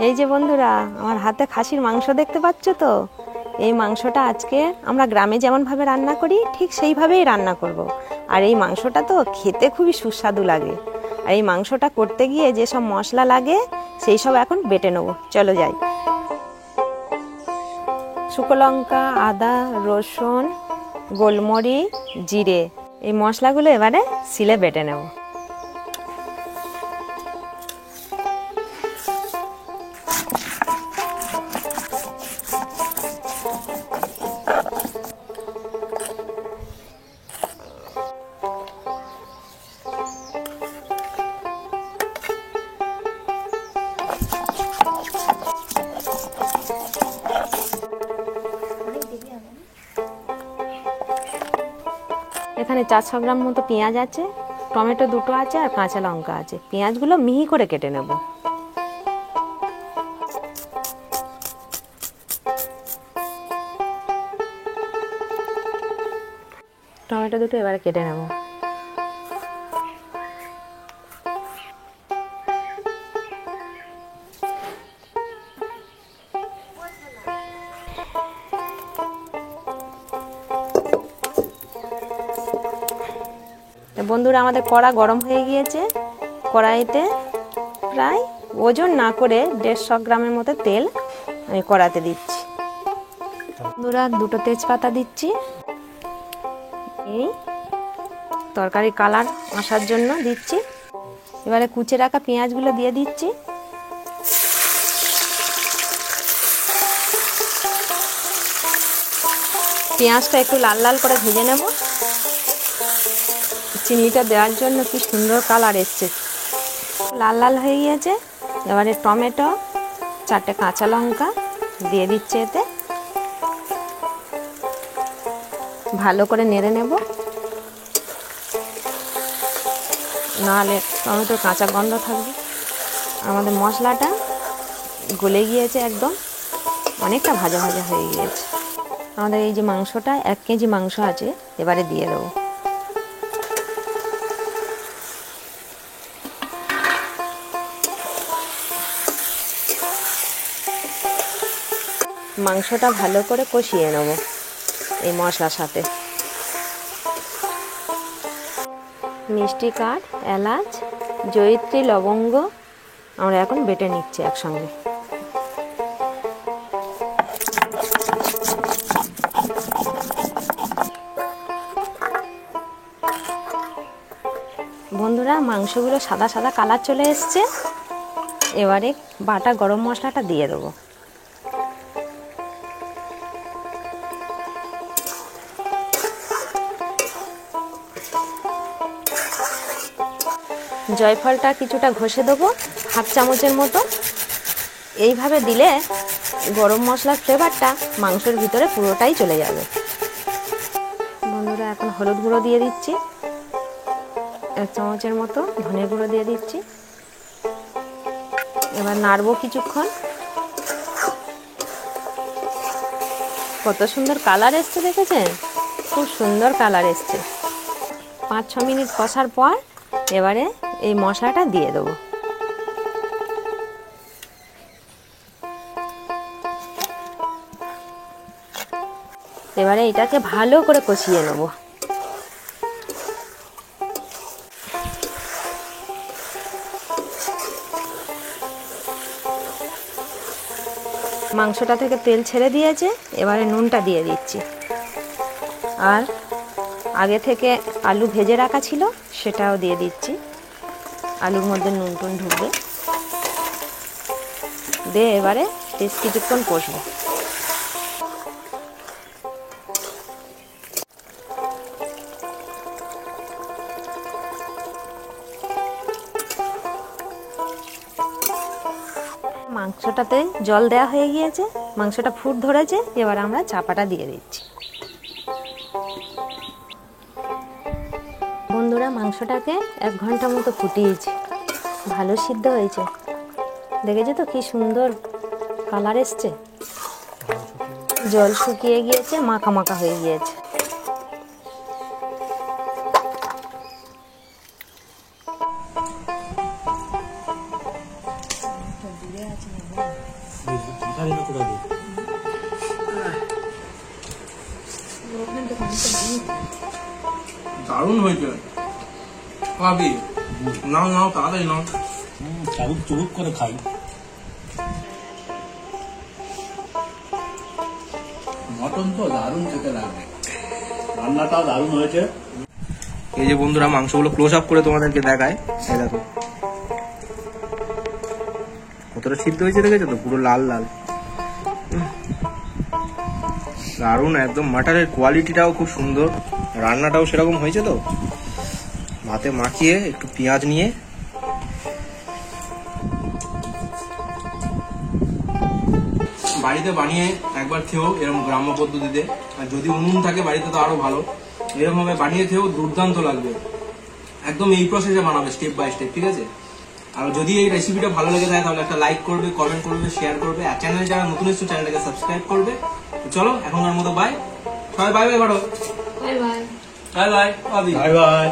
এই যে বন্ধুরা, আমার হাতে খাসির মাংস দেখতে পাচ্ছ তো। এই মাংসটা আজকে আমরা গ্রামে যেমনভাবে রান্না করি ঠিক সেইভাবেই রান্না করব। আর এই মাংসটা তো খেতে খুবই সুস্বাদু লাগে। আর এই মাংসটা করতে গিয়ে যেসব মশলা লাগে সেই সব এখন বেটে নেবো। চলো যাই। শুকনো লঙ্কা, আদা, রসুন, গোলমরিচ, জিরে, এই মশলাগুলো এবারে শিলে বেটে নেব। এখানে 400 গ্রাম মতো পেঁয়াজ আছে, টমেটো 2টো আছে আর কাঁচা লঙ্কা আছে। পেঁয়াজগুলো মিহি করে কেটে নেব। টমেটো 2টো এবারে কেটে নেব। বন্ধুরা, আমাদের কড়া গরম হয়ে গিয়েছে। কড়াইতে প্রায় ওজন না করে 150 গ্রামের মতো তেল আমি কড়াতে দিচ্ছি। বন্ধুরা, 2টো তেজপাতা দিচ্ছি। এই তরকারি কালার আসার জন্য দিচ্ছি। এবারে কুচে রাখা পেঁয়াজগুলো দিয়ে দিচ্ছি। পেঁয়াজটা একটু লাল লাল করে ভেজে নেব। চিনিটা দেওয়ার জন্য কি সুন্দর কালার এসছে। লাল লাল হয়ে গিয়েছে। এবারে টমেটো, 4টে কাঁচা লঙ্কা দিয়ে দিচ্ছে। এতে ভালো করে নেড়ে নেব, নাহলে টমেটোর কাঁচা গন্ধ থাকবে। আমাদের মশলাটা গলে গিয়েছে, একদম অনেকটা ভাজা ভাজা হয়ে গিয়েছে। আমাদের এই যে মাংসটা 1 কেজি মাংস আছে, এবারে দিয়ে দেবো। মাংসটা ভালো করে কষিয়ে নেব এই মশলার সাথে। মিষ্টি কাঠ, এলাচ, জয়িত্রী, লবঙ্গ আমরা এখন বেটে নিচ্ছি একসঙ্গে। বন্ধুরা, মাংসগুলো সাদা সাদা কালার চলে এসছে। এবারে বাটা গরম মশলাটা দিয়ে দেবো। জয়ফলটা কিছুটা ঘষে দেবো, 1/2 চামচের মতো। এইভাবে দিলে গরম মশলার ফ্লেভারটা মাংসের ভিতরে পুরোটাই চলে যাবে। বন্ধুরা, এখন হলুদ গুঁড়ো দিয়ে দিচ্ছি 1 চামচের মতো। ধনে গুঁড়ো দিয়ে দিচ্ছি। এবার নাড়বো কিছুক্ষণ। কত সুন্দর কালার এসছে, দেখেছেন? খুব সুন্দর কালার এসছে। 5-6 মিনিট কষার পর এবারে এই মশলাটা দিয়ে দেবো। এবারে এটাকে ভালো করে কষিয়ে নেব। মাংসটা থেকে তেল ছেড়ে দিয়েছে। এবারে নুনটা দিয়ে দিচ্ছি। আর আগে থেকে আলু ভেজে রাখা ছিল, সেটাও দিয়ে দিচ্ছি। আলুর মধ্যে নুন টুন ঢুকবে। দিয়ে এবারে বেশ কিছুক্ষণ কষবো। মাংসটাতে জল দেওয়া হয়ে গিয়েছে, মাংসটা ফুট ধরেছে। এবার আমরা চাপাটা দিয়ে দিচ্ছি। বন্ধুরা, মাংসটাকে 1 ঘন্টা মতো ফুটিয়েছি। ভালো সিদ্ধ হয়েছে। দেখেছো তো কি সুন্দর কালার এসছে। জল শুকিয়ে গিয়েছে, মাখা মাখা হয়ে গিয়েছে। দারুণ হয়েছে ভাবি। নাও নাও তাড়াতাড়ি নাও। চাবুক চুবুক করে খাই। মটন তো দারুণ খেতে লাগবে, রান্নাটাও দারুণ হয়েছে। এই যে বন্ধুরা মাংসগুলো ক্লোজ আপ করে তোমাদেরকে দেখায়, এই দেখো কতটা সিদ্ধ হয়েছে, দেখেছো তো, পুরো লাল লাল, দারুণ একদম। মাটনের কোয়ালিটিটাও খুব সুন্দর, রান্নাটাও সেরকম হয়েছে। তো ভাতে মাখিয়ে একটু পেঁয়াজ নিয়ে বাড়িতে বানিয়ে একবার খেয়েও এরকম গ্রাম্য পদ্ধতিতে, আর যদি উনুন থাকে বাড়িতে তো আরো ভালো, এরকম ভাবে বানিয়ে খেয়েও দুর্দান্ত লাগবে। একদম এই প্রসেসে বানাবে, স্টেপ বাই স্টেপ, ঠিক আছে? আর যদি এই রেসিপিটা ভালো লেগে থাকে তাহলে একটা লাইক করবে, কমেন্ট করবে, শেয়ার করবে, আর চ্যানেলে যারা নতুন এসেছে চ্যানেলটাকে সাবস্ক্রাইব করবে। চলো এখনকার মতো বাই, সবাই বাই বাই করো। Bye bye. Bye bye. Bye bye.